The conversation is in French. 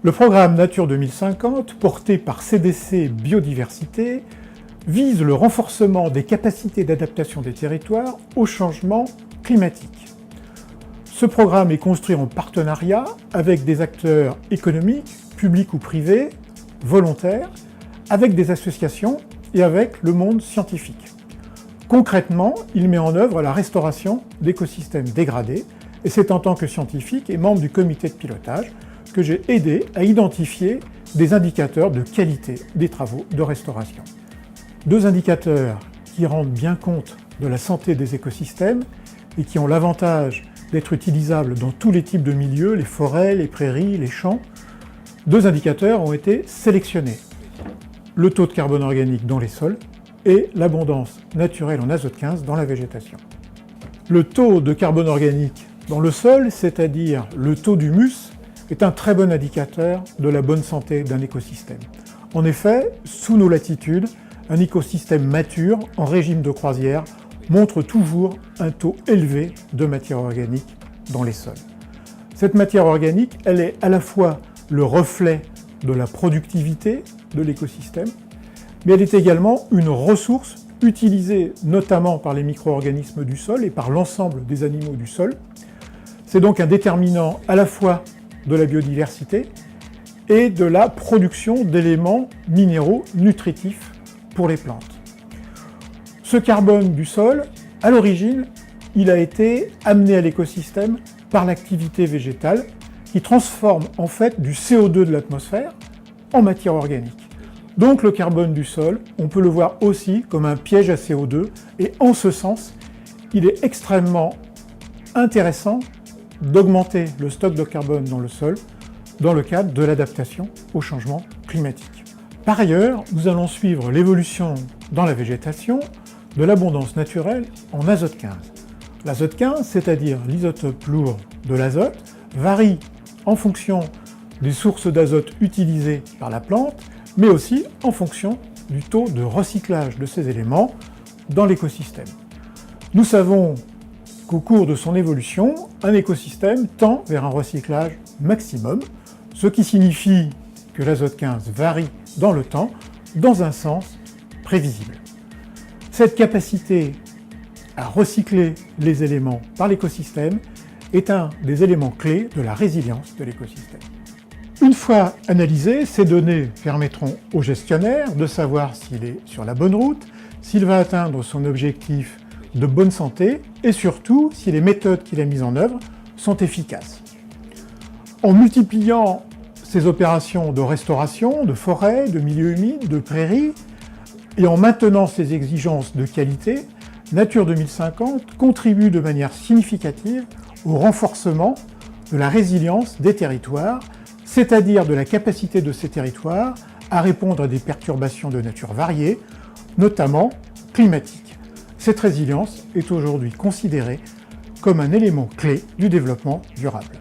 Le programme Nature 2050, porté par CDC Biodiversité, vise le renforcement des capacités d'adaptation des territoires au changement climatique. Ce programme est construit en partenariat avec des acteurs économiques, publics ou privés, volontaires, avec des associations et avec le monde scientifique. Concrètement, il met en œuvre la restauration d'écosystèmes dégradés, et c'est en tant que scientifique et membre du comité de pilotage que j'ai aidé à identifier des indicateurs de qualité des travaux de restauration. Deux indicateurs qui rendent bien compte de la santé des écosystèmes et qui ont l'avantage d'être utilisables dans tous les types de milieux, les forêts, les prairies, les champs. Deux indicateurs ont été sélectionnés: le taux de carbone organique dans les sols et l'abondance naturelle en azote 15 dans la végétation. Le taux de carbone organique dans le sol, c'est-à-dire le taux d'humus, est un très bon indicateur de la bonne santé d'un écosystème. En effet, sous nos latitudes, un écosystème mature, en régime de croisière, montre toujours un taux élevé de matière organique dans les sols. Cette matière organique, elle est à la fois le reflet de la productivité de l'écosystème, mais elle est également une ressource utilisée notamment par les micro-organismes du sol et par l'ensemble des animaux du sol. C'est donc un déterminant à la fois de la biodiversité et de la production d'éléments minéraux nutritifs pour les plantes. Ce carbone du sol, à l'origine, il a été amené à l'écosystème par l'activité végétale qui transforme en fait du CO2 de l'atmosphère en matière organique. Donc le carbone du sol, on peut le voir aussi comme un piège à CO2 et en ce sens, il est extrêmement intéressant d'augmenter le stock de carbone dans le sol dans le cadre de l'adaptation au changement climatique. Par ailleurs, nous allons suivre l'évolution dans la végétation de l'abondance naturelle en azote 15. L'azote 15, c'est-à-dire l'isotope lourd de l'azote, varie en fonction des sources d'azote utilisées par la plante, mais aussi en fonction du taux de recyclage de ces éléments dans l'écosystème. Nous savons qu'au cours de son évolution, un écosystème tend vers un recyclage maximum, ce qui signifie que l'azote 15 varie dans le temps, dans un sens prévisible. Cette capacité à recycler les éléments par l'écosystème est un des éléments clés de la résilience de l'écosystème. Une fois analysées, ces données permettront au gestionnaire de savoir s'il est sur la bonne route, s'il va atteindre son objectif de bonne santé et surtout si les méthodes qu'il a mises en œuvre sont efficaces. En multipliant ces opérations de restauration de forêts, de milieux humides, de prairies, et en maintenant ces exigences de qualité, Nature 2050 contribue de manière significative au renforcement de la résilience des territoires, c'est-à-dire de la capacité de ces territoires à répondre à des perturbations de nature variées, notamment climatiques. Cette résilience est aujourd'hui considérée comme un élément clé du développement durable.